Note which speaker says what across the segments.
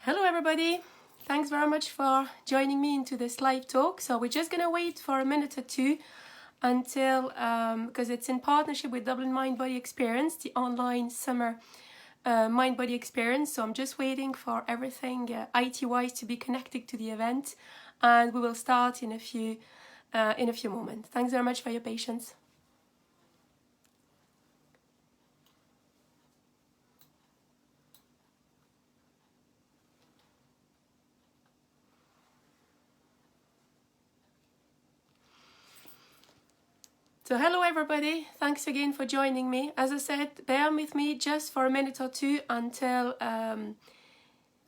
Speaker 1: Hello everybody, thanks very much for joining me into this live talk. So we're just gonna wait for a minute or two until, because it's in partnership with Dublin Mind Body Experience, the online summer Mind Body Experience. So I'm just waiting for everything IT-wise to be connected to the event, and we will start in a few moments. Thanks very much for your patience. So hello everybody, thanks again for joining me. As I said, bear with me just for a minute or two until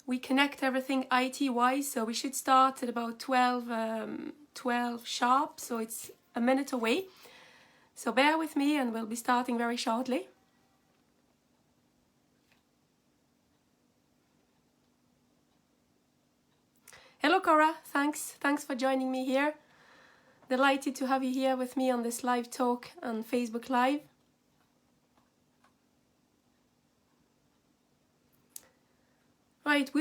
Speaker 1: we connect everything IT-wise. So we should start at about 12 sharp, so it's a minute away. So bear with me and we'll be starting very shortly. Hello Cora, thanks for joining me here. Delighted to have you here with me on this live talk on Facebook Live. Right,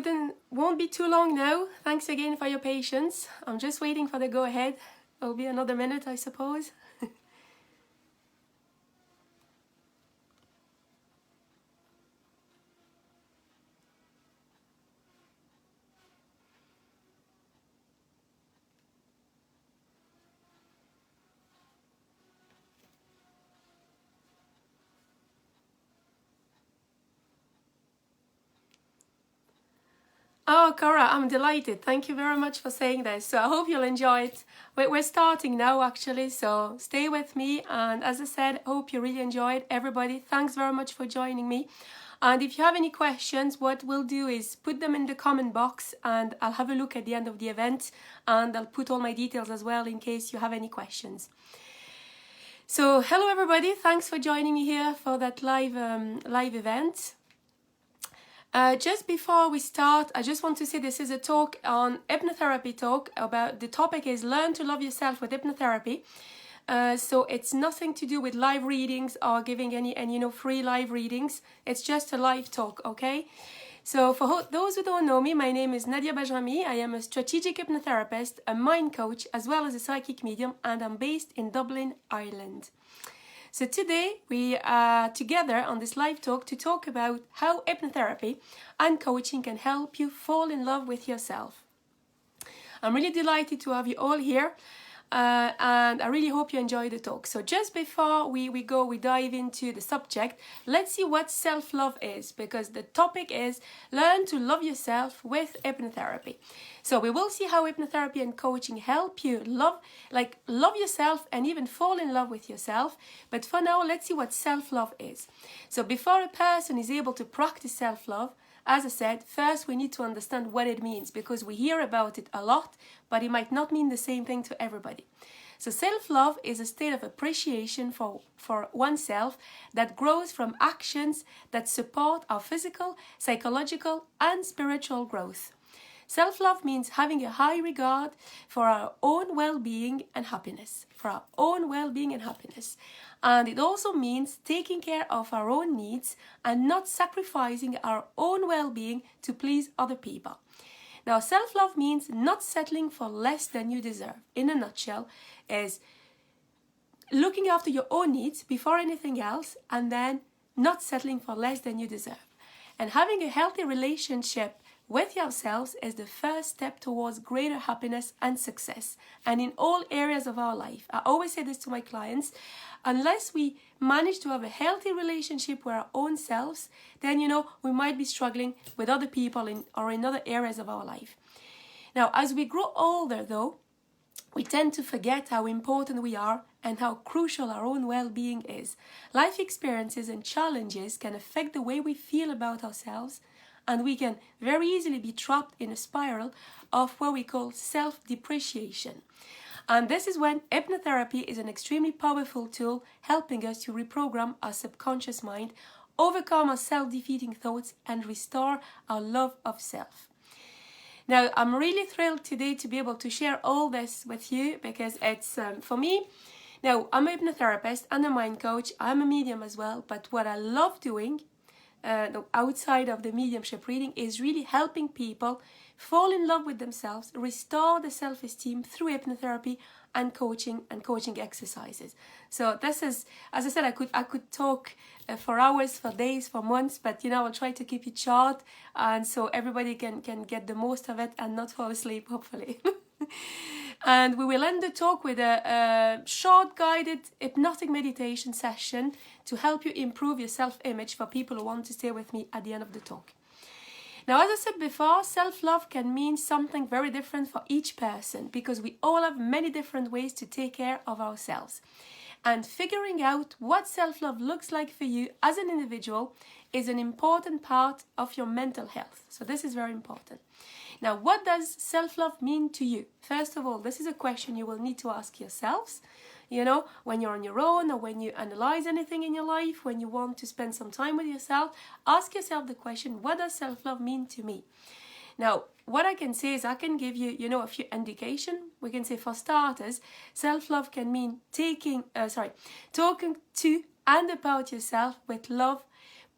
Speaker 1: won't be too long now. Thanks again for your patience. I'm just waiting for the go-ahead. It'll be another minute, I suppose. Oh, Cora, I'm delighted. Thank you very much for saying this. So I hope you'll enjoy it. We're starting now, actually, so stay with me. And as I said, I hope you really enjoyed. Everybody, thanks very much for joining me. And if you have any questions, what we'll do is put them in the comment box and I'll have a look at the end of the event, and I'll put all my details as well in case you have any questions. So hello everybody, thanks for joining me here for that live event. Just before we start, I just want to say this is a talk on hypnotherapy talk. About the topic is learn to love yourself with hypnotherapy. So it's nothing to do with live readings or giving any free live readings. It's just a live talk, okay? So for those who don't know me, my name is Nadia Bajrami. I am a strategic hypnotherapist, a mind coach, as well as a psychic medium, and I'm based in Dublin, Ireland. So today we are together on this live talk to talk about how hypnotherapy and coaching can help you fall in love with yourself. I'm really delighted to have you all here, and I really hope you enjoy the talk. So just before we dive into the subject, let's see what self-love is, because the topic is learn to love yourself with hypnotherapy. So we will see how hypnotherapy and coaching help you love yourself and even fall in love with yourself. But for now, let's see what self-love is. So before a person is able to practice self-love, as I said, first we need to understand what it means, because we hear about it a lot, but it might not mean the same thing to everybody. So self-love is a state of appreciation for oneself that grows from actions that support our physical, psychological, and spiritual growth. Self-love means having a high regard for our own well-being and happiness. And it also means taking care of our own needs and not sacrificing our own well-being to please other people. Now, self-love means not settling for less than you deserve. In a nutshell, is looking after your own needs before anything else, and then not settling for less than you deserve. And having a healthy relationship with yourselves is the first step towards greater happiness and success, and in all areas of our life. I always say this to my clients: unless we manage to have a healthy relationship with our own selves, then we might be struggling with other people in other areas of our life. Now, as we grow older, though, we tend to forget how important we are and how crucial our own well-being is. Life experiences and challenges can affect the way we feel about ourselves, and we can very easily be trapped in a spiral of what we call self-depreciation. And this is when hypnotherapy is an extremely powerful tool, helping us to reprogram our subconscious mind, overcome our self-defeating thoughts, and restore our love of self. Now, I'm really thrilled today to be able to share all this with you, because it's, for me, now I'm a hypnotherapist and a mind coach, I'm a medium as well, but what I love doing, outside of the mediumship reading, is really helping people fall in love with themselves, restore the self-esteem through hypnotherapy and coaching exercises. So this is, as I said, I could talk for hours, for days, for months, but I'll try to keep it short, and so everybody can get the most of it and not fall asleep, hopefully. And we will end the talk with a short guided hypnotic meditation session to help you improve your self-image for people who want to stay with me at the end of the talk. Now, as I said before, self-love can mean something very different for each person, because we all have many different ways to take care of ourselves. And figuring out what self-love looks like for you as an individual is an important part of your mental health. So this is very important. Now, what does self-love mean to you? First of all, this is a question you will need to ask yourselves, when you're on your own, or when you analyze anything in your life, when you want to spend some time with yourself, ask yourself the question, what does self-love mean to me? Now, what I can say is I can give you, a few indications. We can say, for starters, self-love can mean talking to and about yourself with love,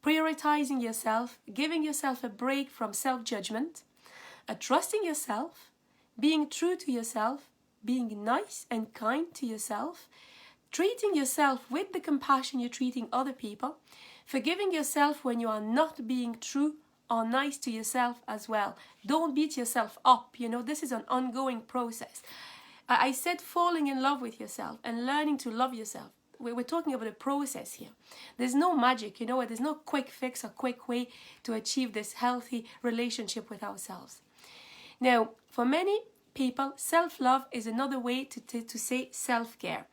Speaker 1: prioritizing yourself, giving yourself a break from self-judgment, trusting yourself, being true to yourself, being nice and kind to yourself, treating yourself with the compassion you're treating other people, forgiving yourself when you are not being true or nice to yourself as well. Don't beat yourself up. This is an ongoing process. I said falling in love with yourself and learning to love yourself. We're talking about a process here. There's no magic, there's no quick fix or quick way to achieve this healthy relationship with ourselves. Now, for many people, self-love is another way to say self-care.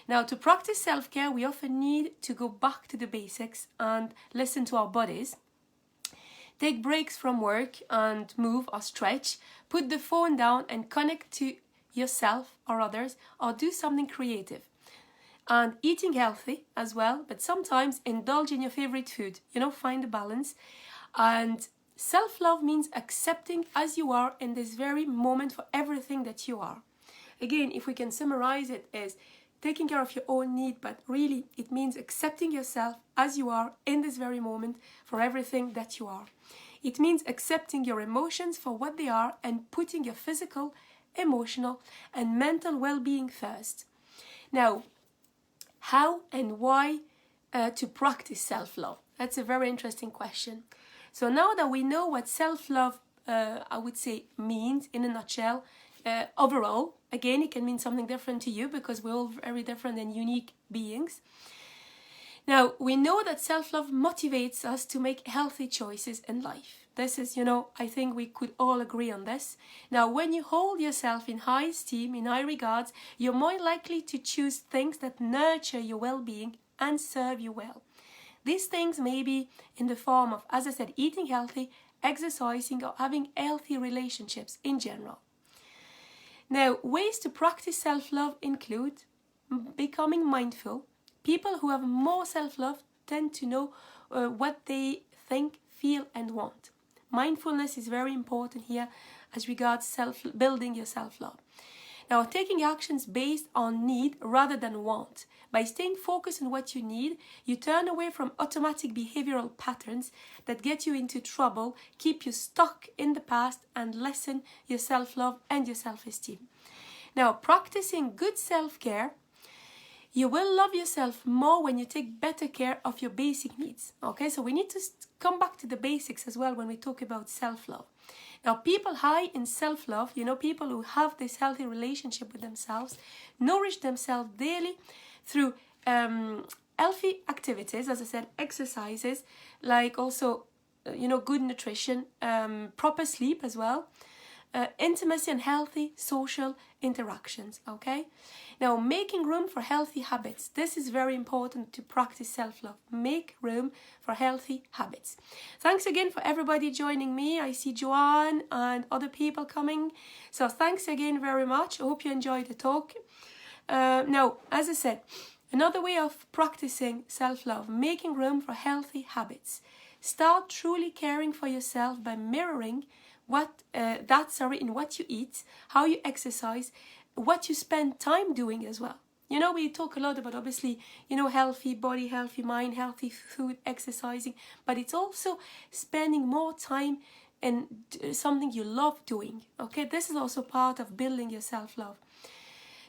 Speaker 1: Now, to practice self-care, we often need to go back to the basics and listen to our bodies. Take breaks from work and move or stretch. Put the phone down and connect to yourself or others, or do something creative. And eating healthy as well, but sometimes indulge in your favorite food. Find a balance. And self-love means accepting as you are in this very moment for everything that you are. Again, if we can summarize it as taking care of your own need, but really it means accepting yourself as you are in this very moment for everything that you are. It means accepting your emotions for what they are and putting your physical, emotional, and mental well-being first. Now, how and why to practice self-love? That's a very interesting question. So now that we know what self-love, I would say, means in a nutshell, overall, again, it can mean something different to you because we're all very different and unique beings. Now, we know that self-love motivates us to make healthy choices in life. This is, I think we could all agree on this. Now, when you hold yourself in high esteem, in high regards, you're more likely to choose things that nurture your well-being and serve you well. These things may be in the form of, as I said, eating healthy, exercising, or having healthy relationships in general. Now, ways to practice self-love include becoming mindful. People who have more self-love tend to know what they think, feel, and want. Mindfulness is very important here as regards building your self-love. Now, taking actions based on need rather than want. By staying focused on what you need, you turn away from automatic behavioral patterns that get you into trouble, keep you stuck in the past, and lessen your self-love and your self-esteem. Now, practicing good self-care, you will love yourself more when you take better care of your basic needs. Okay, so we need to come back to the basics as well when we talk about self-love. Now, people high in self-love, people who have this healthy relationship with themselves, nourish themselves daily through healthy activities, as I said, exercises, like also, good nutrition, proper sleep as well, intimacy and healthy social interactions, okay? Now, making room for healthy habits. This is very important to practice self-love. Make room for healthy habits. Thanks again for everybody joining me. I see Joanne and other people coming. So thanks again very much. I hope you enjoyed the talk. Now, as I said, another way of practicing self-love, making room for healthy habits. Start truly caring for yourself by mirroring in what you eat, how you exercise, what you spend time doing as well. You know, we talk a lot about, obviously, you know, healthy body, healthy mind, healthy food, exercising, but it's also spending more time in something you love doing. Okay, this is also part of building your self-love.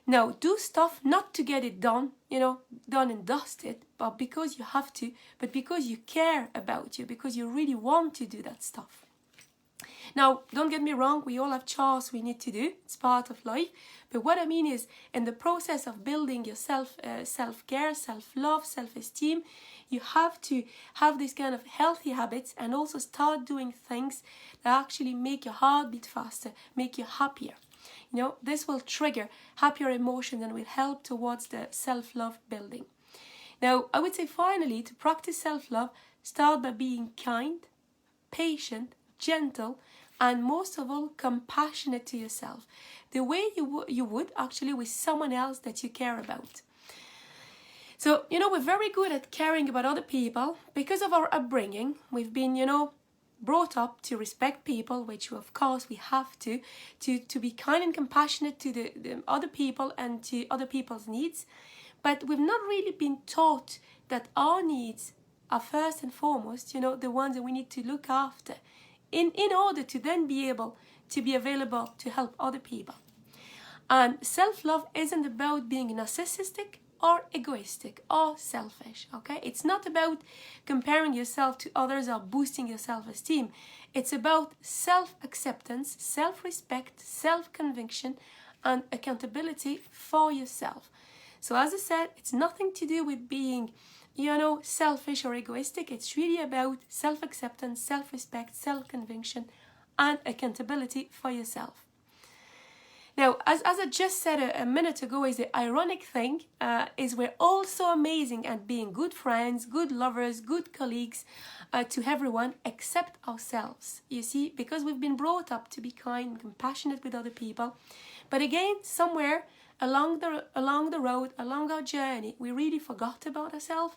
Speaker 1: Now, do stuff not to get it done, you know, done and dusted, but because you have to, but because you care about you, because you really want to do that stuff. Now, don't get me wrong, we all have chores we need to do. It's part of life. But what I mean is, in the process of building your self-care, self-love, self-esteem, you have to have these kind of healthy habits and also start doing things that actually make your heart beat faster, make you happier. You know, this will trigger happier emotions and will help towards the self-love building. Now, I would say finally, to practice self-love, start by being kind, patient, gentle, and most of all, compassionate to yourself. The way you would actually with someone else that you care about. So, you know, we're very good at caring about other people because of our upbringing. We've been, you know, brought up to respect people, which of course we have to be kind and compassionate to the other people and to other people's needs. But we've not really been taught that our needs are first and foremost, you know, the ones that we need to look after in order to then be able to be available to help other people. And self-love isn't about being narcissistic or egoistic or selfish, okay? It's not about comparing yourself to others or boosting your self-esteem. It's about self-acceptance, self-respect, self-conviction, and accountability for yourself. So as I said, it's nothing to do with being, you know, selfish or egoistic. It's really about self-acceptance, self-respect, self-conviction, and accountability for yourself. Now, as I just said a minute ago, is the ironic thing is we're all so amazing at being good friends, good lovers, good colleagues to everyone except ourselves. You see, because we've been brought up to be kind and compassionate with other people. But again, somewhere along the road, along our journey, we really forgot about ourselves.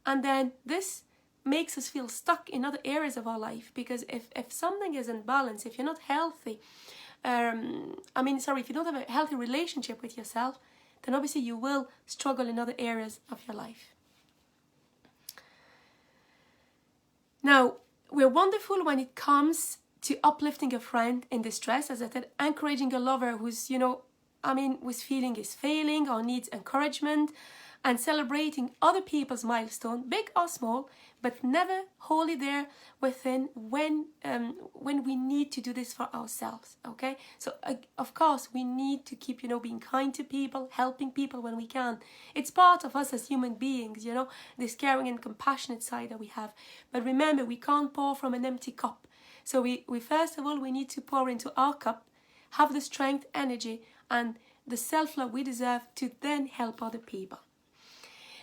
Speaker 1: And then this makes us feel stuck in other areas of our life. Because if something is imbalanced, if you're not healthy, if you don't have a healthy relationship with yourself, then obviously you will struggle in other areas of your life. Now, we're wonderful when it comes to uplifting a friend in distress, as I said, encouraging a lover who's, who's feeling is failing or needs encouragement, and celebrating other people's milestone, big or small, but never wholly there within when we need to do this for ourselves, okay? So, of course, we need to keep, being kind to people, helping people when we can. It's part of us as human beings, this caring and compassionate side that we have. But remember, we can't pour from an empty cup. So we first of all, we need to pour into our cup, have the strength, energy, and the self-love we deserve to then help other people.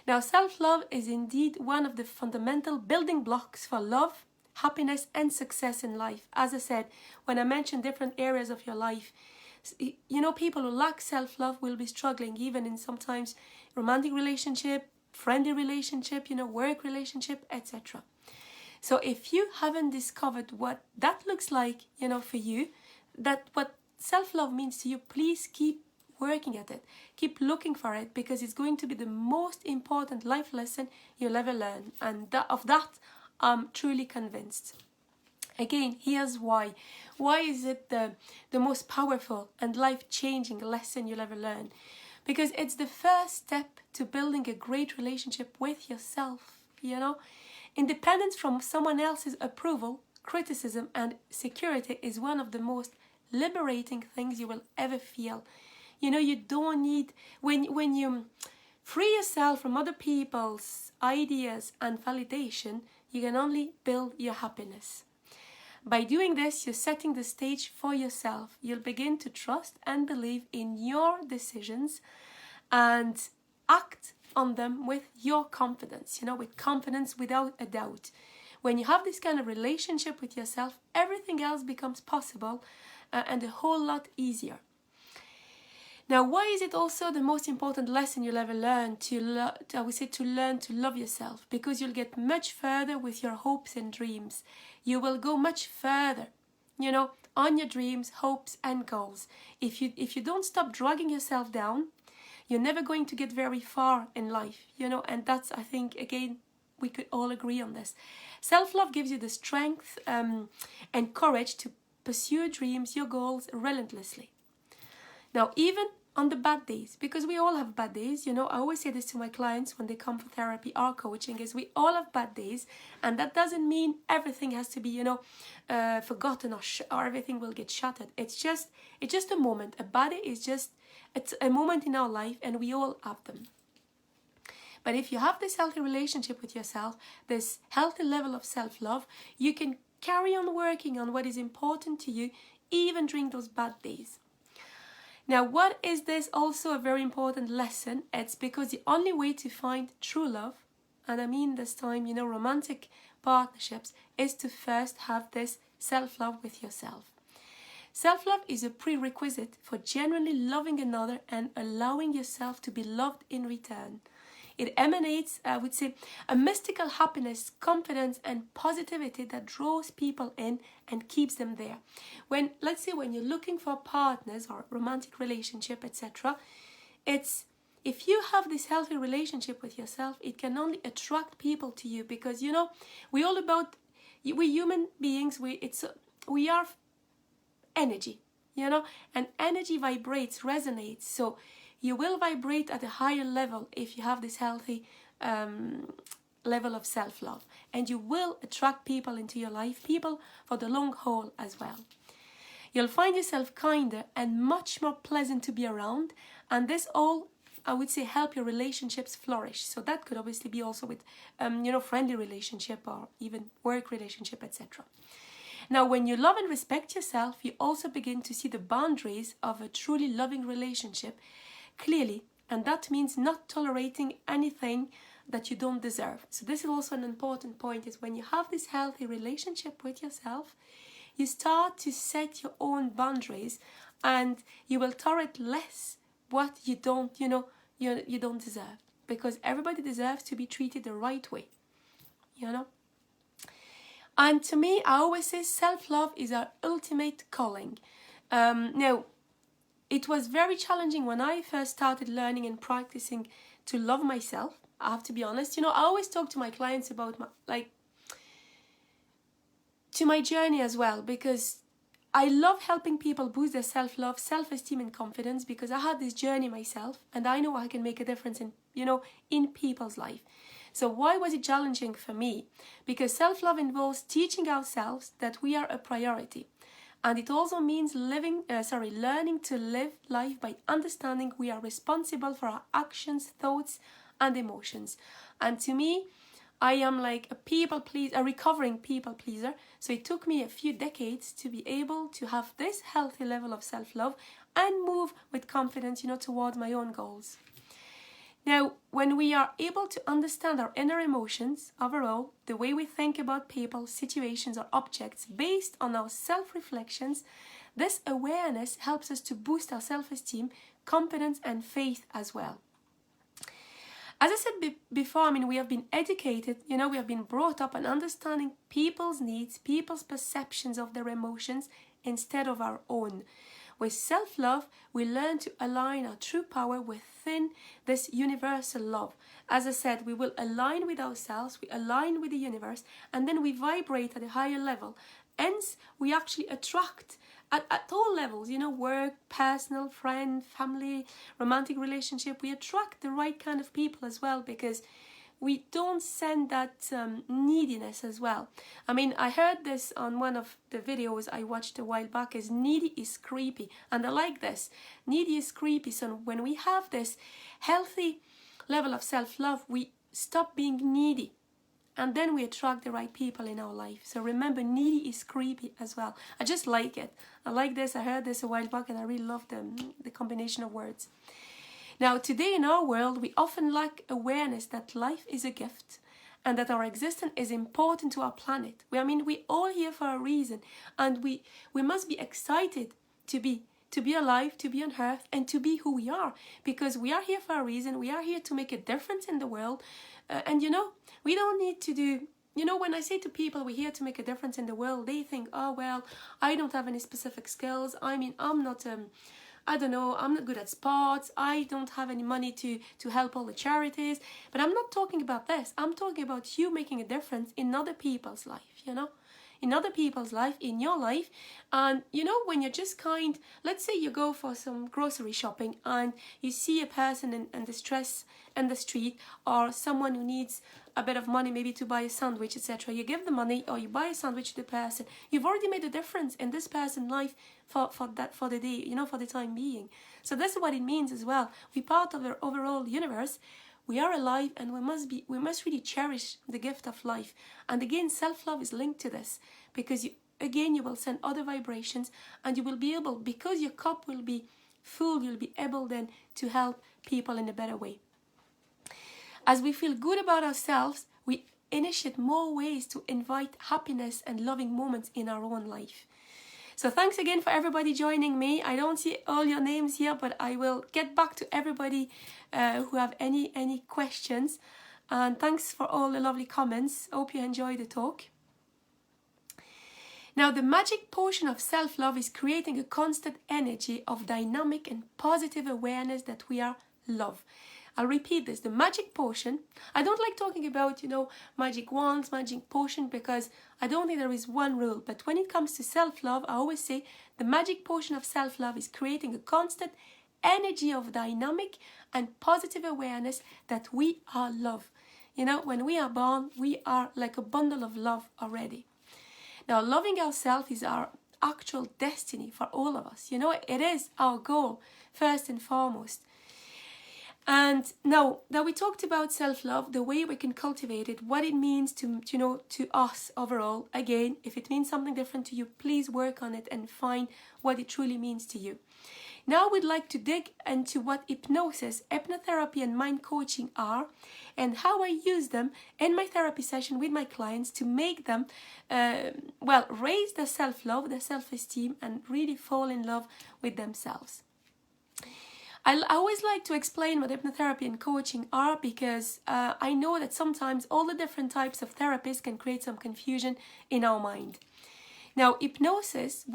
Speaker 1: Now, self-love is indeed one of the fundamental building blocks for love, happiness, and success in life. As I said, when I mentioned different areas of your life, people who lack self-love will be struggling even in sometimes romantic relationship, friendly relationship, work relationship, etc. So if you haven't discovered what that looks like, for you, that what self-love means to you, please keep working at it. Keep looking for it, because it's going to be the most important life lesson you'll ever learn. And of that, I'm truly convinced. Again, here's why. Why is it the most powerful and life-changing lesson you'll ever learn? Because it's the first step to building a great relationship with yourself, Independence from someone else's approval, criticism, and security is one of the most liberating things you will ever feel. You don't need, when you free yourself from other people's ideas and validation, you can only build your happiness. By doing this, you're setting the stage for yourself. You'll begin to trust and believe in your decisions and act on them with your confidence, with confidence without a doubt. When you have this kind of relationship with yourself, everything else becomes possible and a whole lot easier. Now, why is it also the most important lesson you'll ever learn to learn to love yourself? Because you'll get much further with your hopes and dreams. You will go much further, on your dreams, hopes, and goals. If you don't stop dragging yourself down, you're never going to get very far in life, and that's, I think, again, we could all agree on this. Self-love gives you the strength and courage to pursue your dreams, your goals relentlessly. Now, even on the bad days, because we all have bad days, I always say this to my clients when they come for therapy or coaching, is we all have bad days, and that doesn't mean everything has to be, forgotten or everything will get shattered. It's just a moment. A bad day is it's a moment in our life, and we all have them. But if you have this healthy relationship with yourself, this healthy level of self-love, you can carry on working on what is important to you, even during those bad days. Now, what is this also a very important lesson? It's because the only way to find true love, and I mean this time, romantic partnerships, is to first have this self-love with yourself. Self-love is a prerequisite for genuinely loving another and allowing yourself to be loved in return. It emanates, I would say, a mystical happiness, confidence, and positivity that draws people in and keeps them there. Let's say when you're looking for partners or romantic relationship, etc., if you have this healthy relationship with yourself, it can only attract people to you, because we human beings, we are energy, and energy vibrates, resonates. So you will vibrate at a higher level if you have this healthy level of self-love, and you will attract people into your life, people for the long haul as well. You'll find yourself kinder and much more pleasant to be around, and this all, I would say, help your relationships flourish. So that could obviously be also with friendly relationship or even work relationship, etc. Now, when you love and respect yourself, you also begin to see the boundaries of a truly loving relationship clearly, and that means not tolerating anything that you don't deserve. So this is also an important point, is when you have this healthy relationship with yourself, you start to set your own boundaries, and you will tolerate less what you don't deserve, because everybody deserves to be treated the right way, And to me, I always say self-love is our ultimate calling. Now, it was very challenging when I first started learning and practicing to love myself. I have to be honest. I always talk to my clients about my journey as well, because I love helping people boost their self-love, self-esteem, and confidence, because I had this journey myself, and I know I can make a difference in people's life. So why was it challenging for me? Because self-love involves teaching ourselves that we are a priority. And it also means learning to live life by understanding we are responsible for our actions, thoughts, and emotions. And to me, I am like a recovering people pleaser. So it took me a few decades to be able to have this healthy level of self-love and move with confidence, towards my own goals. Now, when we are able to understand our inner emotions, overall, the way we think about people, situations, or objects based on our self-reflections, this awareness helps us to boost our self-esteem, confidence, and faith as well. As I said before, we have been educated, we have been brought up on understanding people's needs, people's perceptions of their emotions instead of our own. With self-love, we learn to align our true power within this universal love. As I said, we will align with ourselves, we align with the universe, and then we vibrate at a higher level. Hence, we actually attract at all levels, work, personal, friend, family, romantic relationship. We attract the right kind of people as well, because we don't send that neediness as well. I heard this on one of the videos I watched a while back, is needy is creepy. And I like this. Needy is creepy. So when we have this healthy level of self-love, we stop being needy. And then we attract the right people in our life. So remember, needy is creepy as well. I just like it. I like this. I heard this a while back, and I really love the combination of words. Now, today in our world, we often lack awareness that life is a gift and that our existence is important to our planet. We all here for a reason, and we must be excited to be alive, to be on earth, and to be who we are, because we are here for a reason. We are here to make a difference in the world, and we don't need to do. When I say to people we're here to make a difference in the world, they think, oh well, I don't have any specific skills. I'm not I don't know, I'm not good at sports, I don't have any money to help all the charities. But I'm not talking about this. I'm talking about you making a difference in other people's life, you know, in other people's life, in your life. And you know, when you're just kind, let's say you go for some grocery shopping and you see a person in distress in the street, or someone who needs a bit of money maybe to buy a sandwich, etc. You give the money or you buy a sandwich to the person. You've already made a difference in this person's life for the day, you know, for the time being. So that's what it means as well. We're part of the overall universe. We are alive, and we must really cherish the gift of life. And again, self-love is linked to this, because you will send other vibrations, and you will be able, because your cup will be full, you'll be able then to help people in a better way. As we feel good about ourselves, we initiate more ways to invite happiness and loving moments in our own life. So thanks again for everybody joining me. I don't see all your names here, but I will get back to everybody who have any questions. And thanks for all the lovely comments. Hope you enjoyed the talk. Now, the magic potion of self-love is creating a constant energy of dynamic and positive awareness that we are love. I'll repeat this, the magic potion. I don't like talking about, you know, magic wands, magic potion, because I don't think there is one rule. But when it comes to self-love, I always say the magic potion of self-love is creating a constant energy of dynamic and positive awareness that we are love. You know, when we are born, we are like a bundle of love already. Now, loving ourselves is our actual destiny for all of us. You know, it is our goal, first and foremost. And now that we talked about self-love, the way we can cultivate it, what it means to us overall, again, if it means something different to you, please work on it and find what it truly means to you. Now we'd like to dig into what hypnosis, hypnotherapy and mind coaching are, and how I use them in my therapy session with my clients to make them, raise their self-love, their self-esteem, and really fall in love with themselves. I always like to explain what hypnotherapy and coaching are, because I know that sometimes all the different types of therapies can create some confusion in our mind. Now, hypnosis,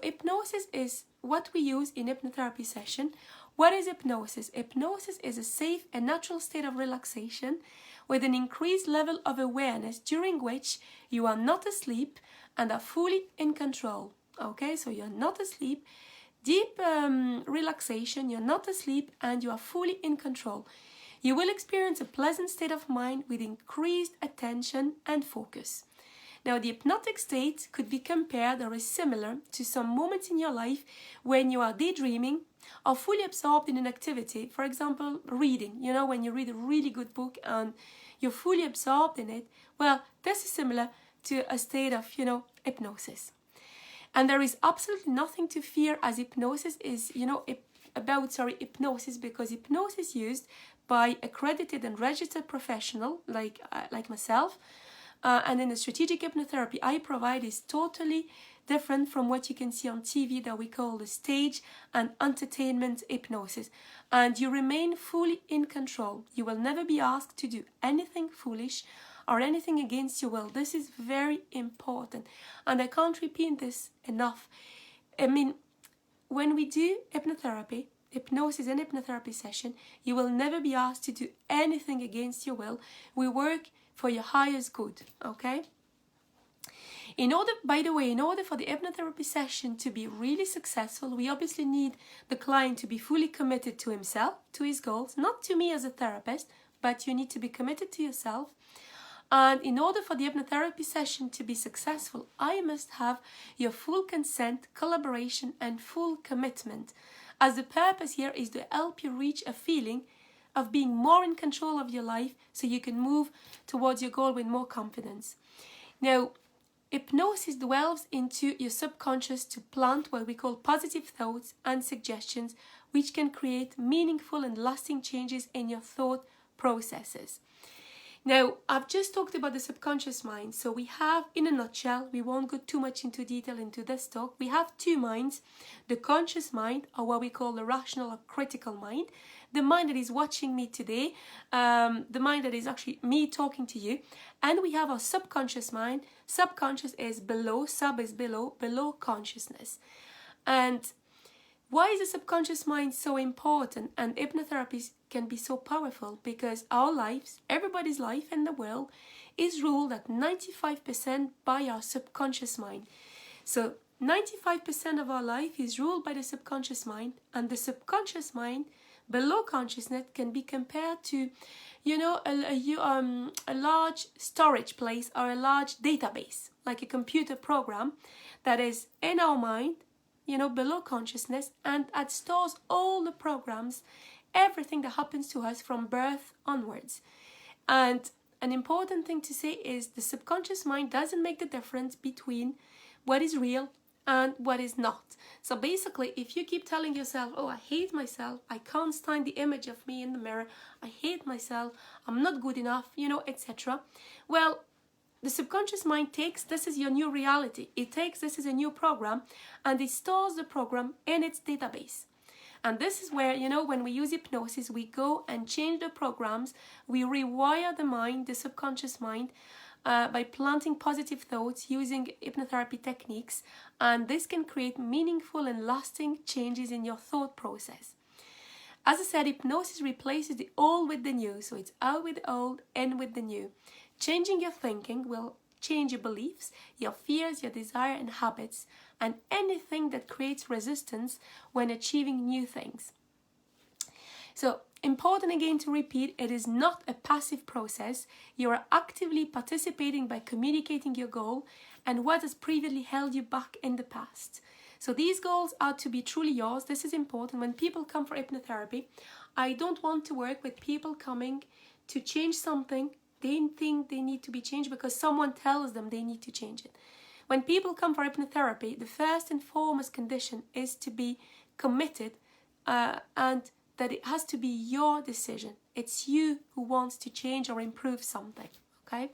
Speaker 1: hypnosis is what we use in hypnotherapy session. What is hypnosis? Hypnosis is a safe and natural state of relaxation with an increased level of awareness during which you are not asleep and are fully in control. Okay, so you're not asleep. Deep relaxation, you're not asleep, and you are fully in control. You will experience a pleasant state of mind with increased attention and focus. Now, the hypnotic state could be compared or is similar to some moments in your life when you are daydreaming or fully absorbed in an activity. For example, reading. You know, when you read a really good book and you're fully absorbed in it. Well, this is similar to a state of, hypnosis. And there is absolutely nothing to fear as hypnosis is, hypnosis, because hypnosis is used by accredited and registered professional like myself. And in the strategic hypnotherapy I provide is totally different from what you can see on TV that we call the stage and entertainment hypnosis. And you remain fully in control. You will never be asked to do anything foolish or anything against your will. This is very important, and I can't repeat this enough. I mean, when we do hypnosis and hypnotherapy session, you will never be asked to do anything against your will. We work for your highest good, okay? In order for the hypnotherapy session to be really successful, we obviously need the client to be fully committed to himself, to his goals, not to me as a therapist, but you need to be committed to yourself. And in order for the hypnotherapy session to be successful, I must have your full consent, collaboration, and full commitment, as the purpose here is to help you reach a feeling of being more in control of your life so you can move towards your goal with more confidence. Now, hypnosis delves into your subconscious to plant what we call positive thoughts and suggestions, which can create meaningful and lasting changes in your thought processes. Now, I've just talked about the subconscious mind. So we have, in a nutshell, we won't go too much into detail into this talk. We have two minds, the conscious mind, or what we call the rational or critical mind, the mind that is watching me today, the mind that is actually me talking to you. And we have our subconscious mind. Subconscious is below, sub is below consciousness. And Why is the subconscious mind so important and hypnotherapy can be so powerful? Because our lives, everybody's life in the world, is ruled at 95% by our subconscious mind. So 95% of our life is ruled by the subconscious mind, and the subconscious mind below consciousness can be compared to, a large storage place or a large database, like a computer program that is in our mind, below consciousness, and it stores all the programs, everything that happens to us from birth onwards. And an important thing to say is the subconscious mind doesn't make the difference between what is real and what is not. So basically, if you keep telling yourself, oh, I hate myself, I can't stand the image of me in the mirror, I hate myself, I'm not good enough, etc. Well, the subconscious mind takes this is your new reality. It takes this is a new program, and it stores the program in its database. And this is where, when we use hypnosis, we go and change the programs. We rewire the mind, the subconscious mind, by planting positive thoughts using hypnotherapy techniques. And this can create meaningful and lasting changes in your thought process. As I said, hypnosis replaces the old with the new. So it's out with the old, in with the new. Changing your thinking will change your beliefs, your fears, your desire and habits, and anything that creates resistance when achieving new things. So, important again to repeat, it is not a passive process. You are actively participating by communicating your goal and what has previously held you back in the past. So these goals are to be truly yours. This is important. When people come for hypnotherapy, I don't want to work with people coming to change something they think they need to be changed because someone tells them they need to change it. When people come for hypnotherapy, the first and foremost condition is to be committed and that it has to be your decision. It's you who wants to change or improve something, okay?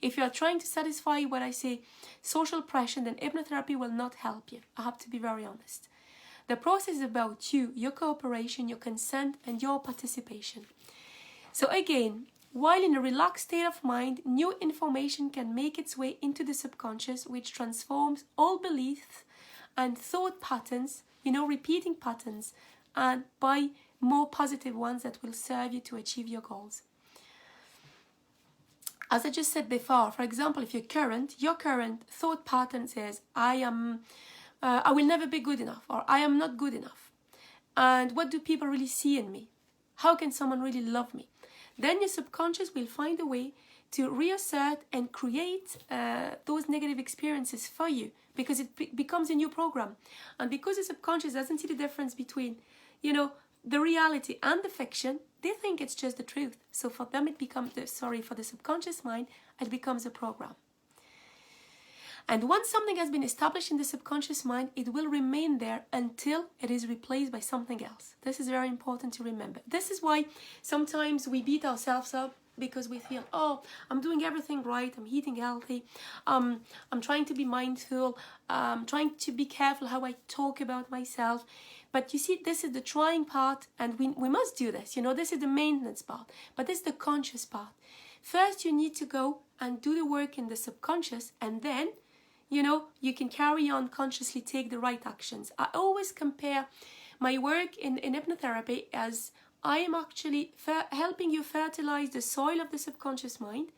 Speaker 1: If you are trying to satisfy what I say, social pressure, then hypnotherapy will not help you. I have to be very honest. The process is about you, your cooperation, your consent, and your participation. So again, while in a relaxed state of mind, new information can make its way into the subconscious, which transforms old beliefs and thought patterns, repeating patterns, and by more positive ones that will serve you to achieve your goals. As I just said before, for example, if your current thought pattern says, I will never be good enough, or I am not good enough. And what do people really see in me? How can someone really love me? Then your subconscious will find a way to reassert and create those negative experiences for you because it becomes a new program. And because the subconscious doesn't see the difference between, the reality and the fiction, they think it's just the truth. So for them, for the subconscious mind, it becomes a program. And once something has been established in the subconscious mind, it will remain there until it is replaced by something else. This is very important to remember. This is why sometimes we beat ourselves up because we feel, oh, I'm doing everything right, I'm eating healthy, I'm trying to be mindful, I'm trying to be careful how I talk about myself. But you see, this is the trying part, and we must do this. This is the maintenance part, but this is the conscious part. First, you need to go and do the work in the subconscious, and then you can carry on consciously take the right actions. I always compare my work in hypnotherapy as I am actually helping you fertilize the soil of the subconscious mind,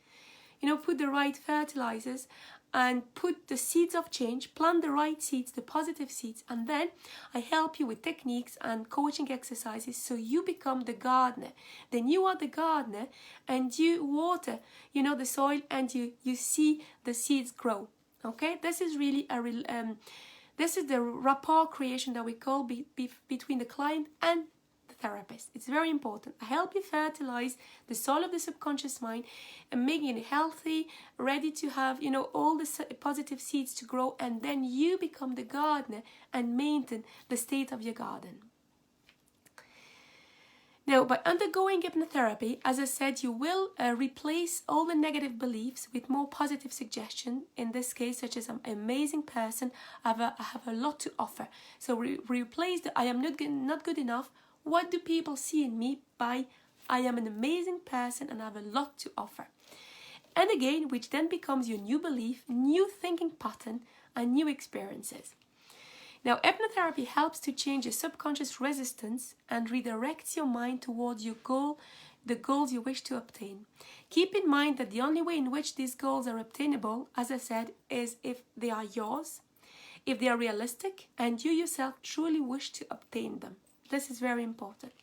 Speaker 1: put the right fertilizers and put the seeds of change, plant the right seeds, the positive seeds, and then I help you with techniques and coaching exercises so you become the gardener. Then you are the gardener and you water, the soil, and you see the seeds grow. Okay, this is really this is the rapport creation that we call between the client and the therapist. It's very important. I help you fertilize the soil of the subconscious mind and making it healthy, ready to have, all the positive seeds to grow, and then you become the gardener and maintain the state of your garden. Now, by undergoing hypnotherapy, as I said, you will replace all the negative beliefs with more positive suggestion. In this case, such as I'm an amazing person, I have a lot to offer. So replace the I am not good enough. What do people see in me by I am an amazing person and I have a lot to offer? And again, which then becomes your new belief, new thinking pattern, and new experiences. Now, hypnotherapy helps to change your subconscious resistance and redirects your mind towards your goal, the goals you wish to obtain. Keep in mind that the only way in which these goals are obtainable, as I said, is if they are yours, if they are realistic, and you yourself truly wish to obtain them. This is very important.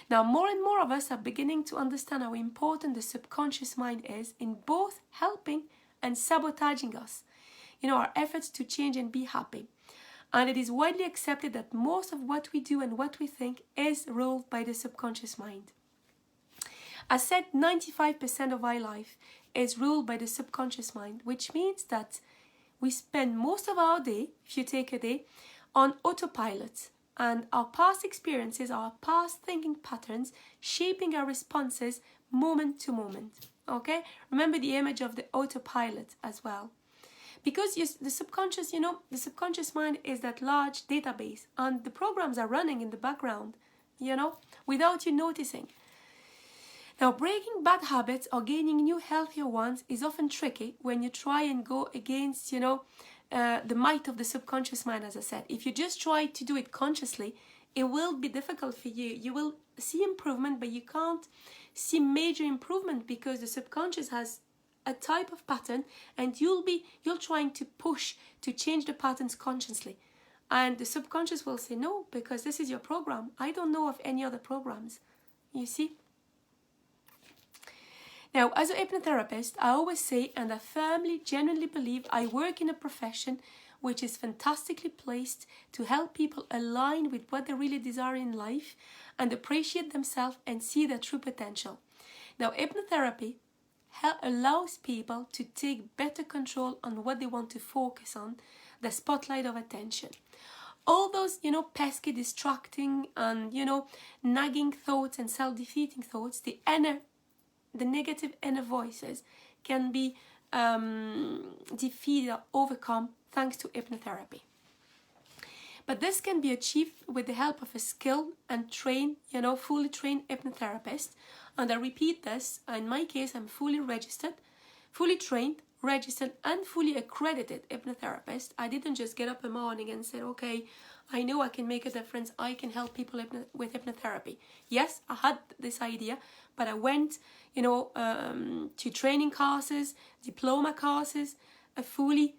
Speaker 1: Now, more and more of us are beginning to understand how important the subconscious mind is in both helping and sabotaging us, our efforts to change and be happy. And it is widely accepted that most of what we do and what we think is ruled by the subconscious mind. As said, 95% of our life is ruled by the subconscious mind, which means that we spend most of our day, if you take a day, on autopilot. And our past experiences, our past thinking patterns, shaping our responses moment to moment. Okay? Remember the image of the autopilot as well. Because the subconscious, the subconscious mind is that large database and the programs are running in the background, without you noticing. Now, breaking bad habits or gaining new healthier ones is often tricky when you try and go against, the might of the subconscious mind, as I said. If you just try to do it consciously, it will be difficult for you. You will see improvement, but you can't see major improvement because the subconscious has a type of pattern and you're trying to push to change the patterns consciously. And the subconscious will say, no, because this is your program. I don't know of any other programs. You see? Now, as a hypnotherapist, I always say, and I firmly, genuinely believe, I work in a profession which is fantastically placed to help people align with what they really desire in life and appreciate themselves and see their true potential. Now, hypnotherapy allows people to take better control on what they want to focus on, the spotlight of attention. All those, pesky, distracting and, nagging thoughts and self-defeating thoughts, the negative inner voices can be defeated or overcome thanks to hypnotherapy. But this can be achieved with the help of a skilled and trained, fully trained hypnotherapist. And I repeat this, in my case, I'm fully registered, fully trained, registered, and fully accredited hypnotherapist. I didn't just get up in the morning and say, okay, I know I can make a difference. I can help people with hypnotherapy. Yes, I had this idea, but I went, to training courses, diploma courses, a fully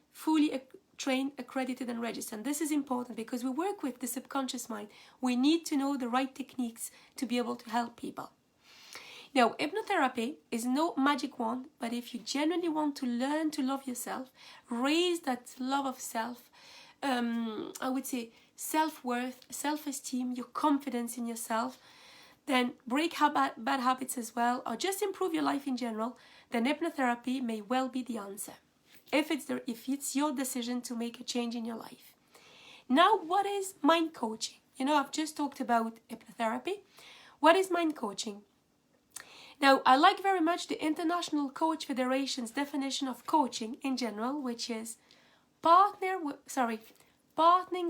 Speaker 1: trained, accredited and registered. And this is important because we work with the subconscious mind. We need to know the right techniques to be able to help people. Now, hypnotherapy is no magic wand, but if you genuinely want to learn to love yourself, raise that love of self, I would say self-worth, self-esteem, your confidence in yourself, then break bad habits as well, or just improve your life in general, then hypnotherapy may well be the answer. If it's your decision to make a change in your life. Now, what is mind coaching? I've just talked about hypnotherapy. What is mind coaching? Now, I like very much the International Coach Federation's definition of coaching in general, which is partnering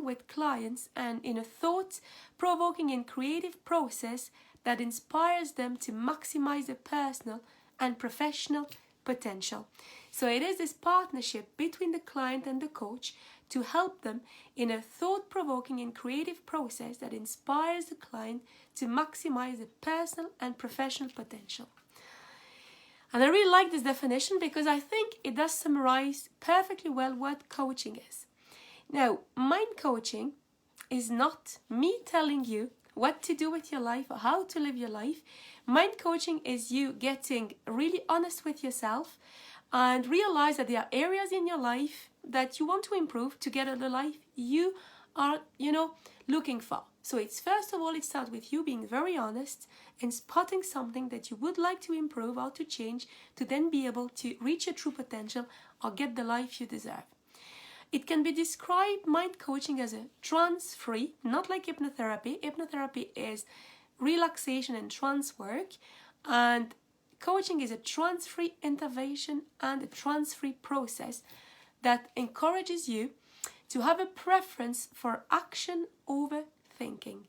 Speaker 1: with clients and in a thought-provoking and creative process that inspires them to maximize their personal and professional potential. So it is this partnership between the client and the coach to help them in a thought-provoking and creative process that inspires the client to maximize their personal and professional potential. And I really like this definition because I think it does summarize perfectly well what coaching is. Now, mind coaching is not me telling you what to do with your life or how to live your life. Mind coaching is you getting really honest with yourself and realize that there are areas in your life that you want to improve to get the life you are, looking for. So it starts with you being very honest and spotting something that you would like to improve or to change to then be able to reach your true potential or get the life you deserve. It can be described, mind coaching, as a trance-free, not like hypnotherapy. Hypnotherapy is relaxation and trance work, and coaching is a trance-free intervention and a trance-free process that encourages you to have a preference for action over thinking.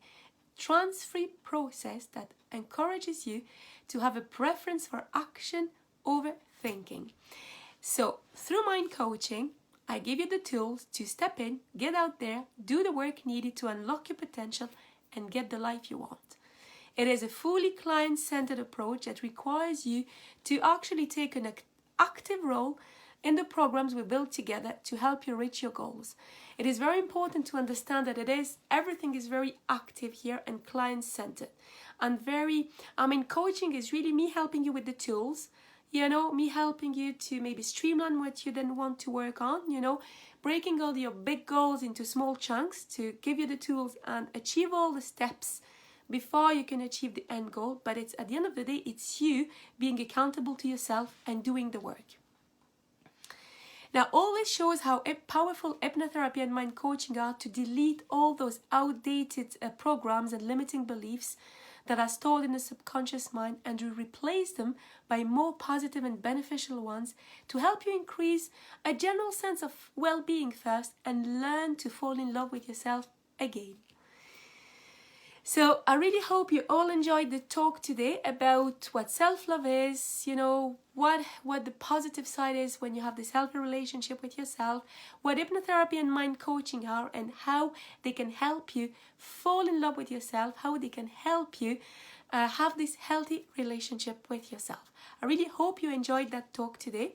Speaker 1: Trance-free process that encourages you to have a preference for action over thinking. So through mind coaching, I give you the tools to step in, get out there, do the work needed to unlock your potential and get the life you want. It is a fully client-centered approach that requires you to actually take an active role in the programs we build together to help you reach your goals. It is very important to understand that everything is very active here and client-centered. And coaching is really me helping you with the tools, me helping you to maybe streamline what you then want to work on, breaking all your big goals into small chunks to give you the tools and achieve all the steps before you can achieve the end goal. But it's at the end of the day, it's you being accountable to yourself and doing the work. Now, all this shows how powerful hypnotherapy and mind coaching are to delete all those outdated programs and limiting beliefs that are stored in the subconscious mind and to replace them by more positive and beneficial ones to help you increase a general sense of well-being first and learn to fall in love with yourself again. So I really hope you all enjoyed the talk today about what self-love is, what the positive side is when you have this healthy relationship with yourself, what hypnotherapy and mind coaching are, and how they can help you fall in love with yourself, how they can help you have this healthy relationship with yourself. I really hope you enjoyed that talk today.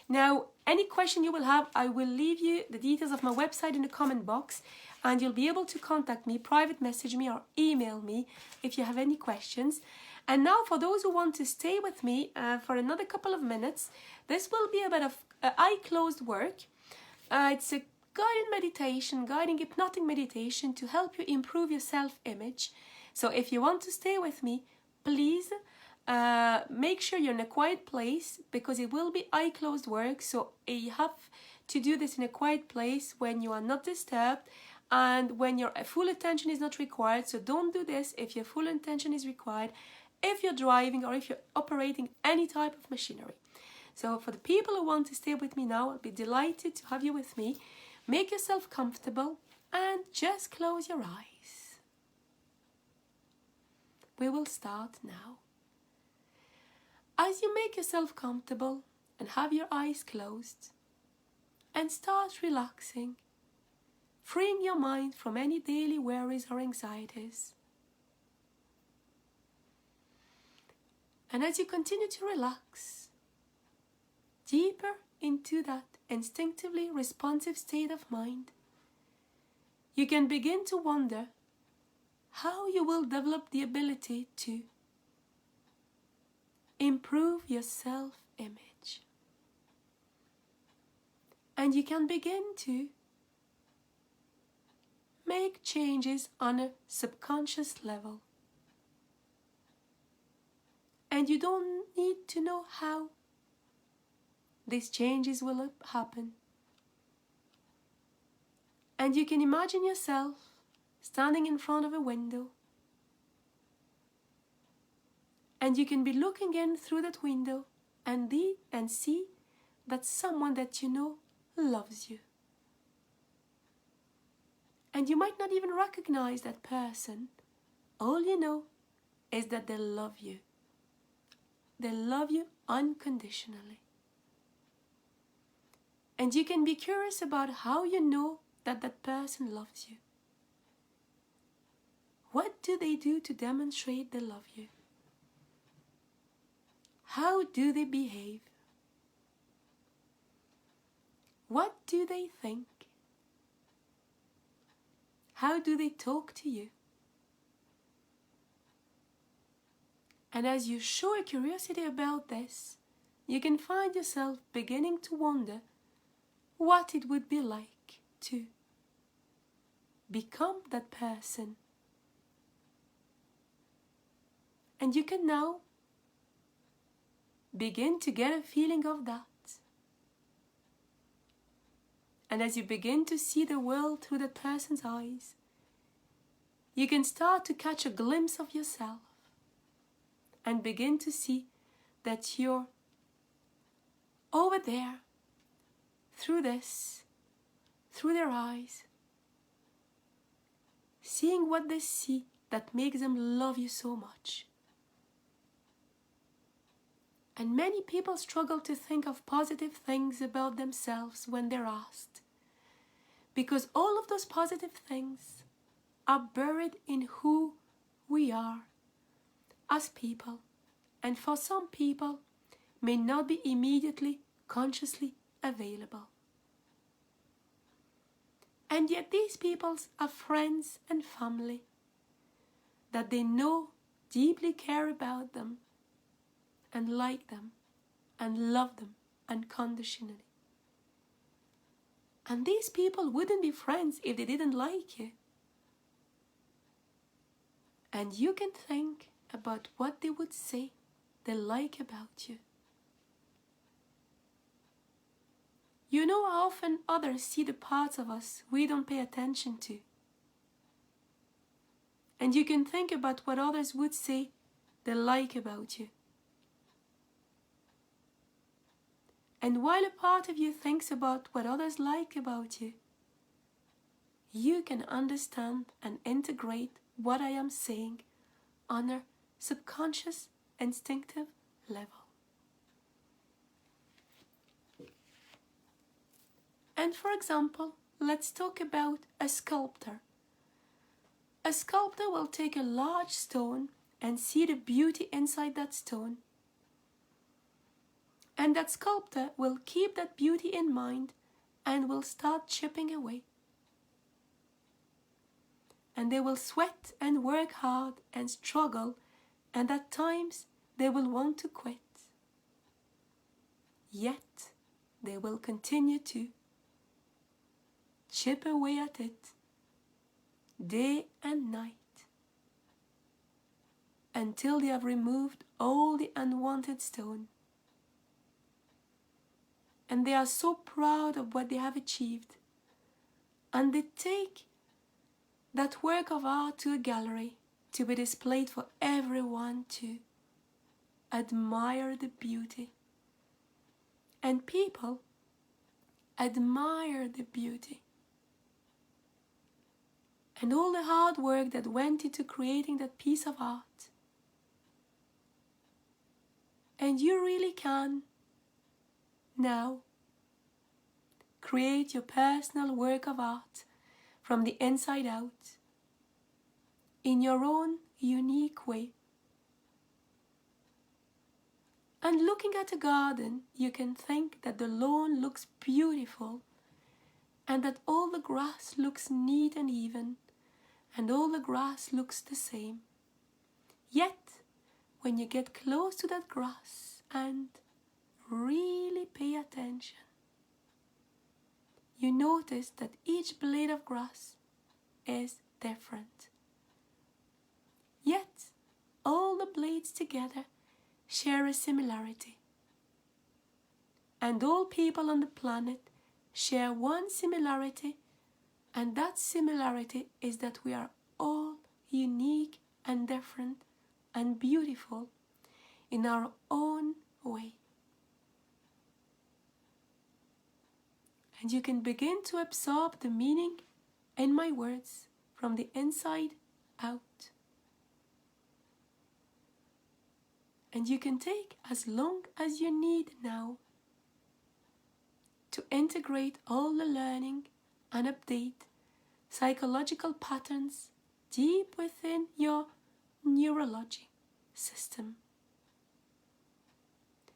Speaker 1: Now, any question you will have, I will leave you the details of my website in the comment box, and you'll be able to contact me, private message me or email me if you have any questions. And now for those who want to stay with me for another couple of minutes, this will be a bit of eye-closed work. It's a guiding hypnotic meditation to help you improve your self-image. So if you want to stay with me, please make sure you're in a quiet place, because it will be eye-closed work. So you have to do this in a quiet place when you are not disturbed and when your full attention is not required. So don't do this if your full attention is required, if you're driving or if you're operating any type of machinery. So for the people who want to stay with me now, I'll be delighted to have you with me. Make yourself comfortable and just close your eyes. We will start now. As you make yourself comfortable and have your eyes closed and start relaxing, freeing your mind from any daily worries or anxieties. And as you continue to relax deeper into that instinctively responsive state of mind, you can begin to wonder how you will develop the ability to improve your self-image. And you can begin to make changes on a subconscious level. And you don't need to know how these changes will happen. And you can imagine yourself standing in front of a window. And you can be looking in through that window and see that someone that you know loves you. And you might not even recognize that person. All you know is that they love you. They love you unconditionally. And you can be curious about how you know that that person loves you. What do they do to demonstrate they love you? How do they behave? What do they think? How do they talk to you? And as you show a curiosity about this, you can find yourself beginning to wonder what it would be like to become that person. And you can now begin to get a feeling of that. And as you begin to see the world through that person's eyes, you can start to catch a glimpse of yourself and begin to see that you're over there, through their eyes, seeing what they see that makes them love you so much. And many people struggle to think of positive things about themselves when they're asked, because all of those positive things are buried in who we are as people, and for some people may not be immediately consciously available. And yet these people are friends and family that they know deeply care about them and like them and love them unconditionally. And these people wouldn't be friends if they didn't like you. And you can think about what they would say they like about you. You know how often others see the parts of us we don't pay attention to. And you can think about what others would say they like about you. And while a part of you thinks about what others like about you, you can understand and integrate what I am saying on a subconscious, instinctive level. And for example, let's talk about a sculptor. A sculptor will take a large stone and see the beauty inside that stone. And that sculptor will keep that beauty in mind and will start chipping away. And they will sweat and work hard and struggle, and at times they will want to quit. Yet they will continue to chip away at it day and night until they have removed all the unwanted stone. And they are so proud of what they have achieved. And they take that work of art to a gallery to be displayed for everyone to admire the beauty. And people admire the beauty. And all the hard work that went into creating that piece of art. And you really can now create your personal work of art from the inside out in your own unique way. And looking at a garden, you can think that the lawn looks beautiful and that all the grass looks neat and even and all the grass looks the same. Yet, when you get close to that grass and really pay attention, you notice that each blade of grass is different. Yet, all the blades together share a similarity. And all people on the planet share one similarity, and that similarity is that we are all unique and different and beautiful in our own way. And you can begin to absorb the meaning in my words from the inside out. And you can take as long as you need now to integrate all the learning and update psychological patterns deep within your neurology system.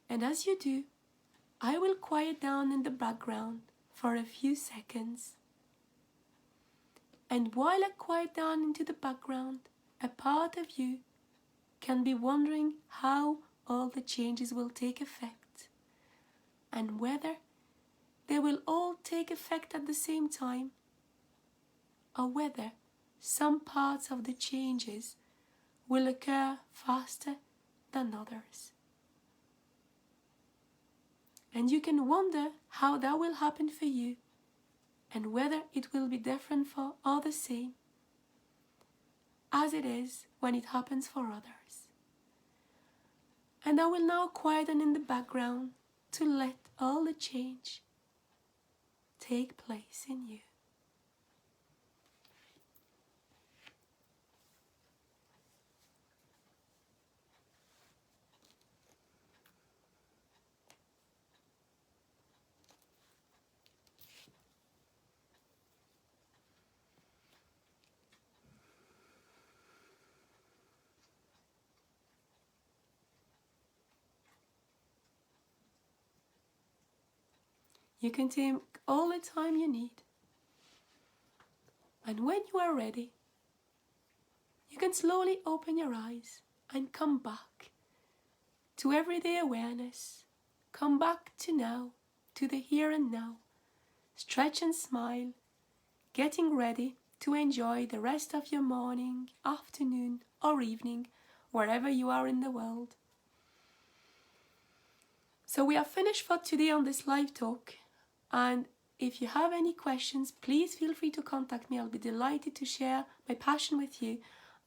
Speaker 1: And as you do, I will quiet down in the background for a few seconds. And while I quiet down into the background, a part of you can be wondering how all the changes will take effect and whether they will all take effect at the same time or whether some parts of the changes will occur faster than others. And you can wonder how that will happen for you and whether it will be different for or the same as it is when it happens for others. And I will now quieten in the background to let all the change take place in you. You can take all the time you need. And when you are ready, you can slowly open your eyes and come back to everyday awareness. Come back to now, to the here and now. Stretch and smile, getting ready to enjoy the rest of your morning, afternoon, or evening, wherever you are in the world. So we are finished for today on this live talk, and if you have any questions, please feel free to contact me. I'll be delighted to share my passion with you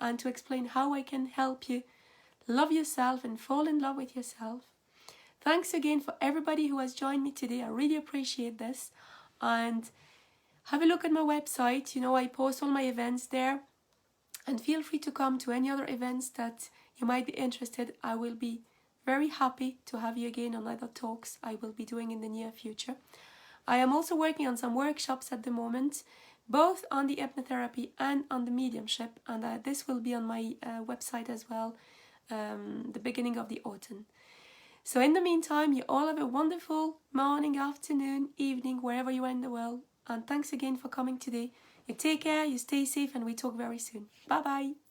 Speaker 1: and to explain how I can help you love yourself and fall in love with yourself. Thanks again for everybody who has joined me today. I really appreciate this. And have a look at my website. I post all my events there. And feel free to come to any other events that you might be interested. I will be very happy to have you again on other talks I will be doing in the near future. I am also working on some workshops at the moment, both on the hypnotherapy and on the mediumship. And this will be on my website as well, the beginning of the autumn. So in the meantime, you all have a wonderful morning, afternoon, evening, wherever you are in the world. And thanks again for coming today. You take care, you stay safe, and we talk very soon. Bye-bye.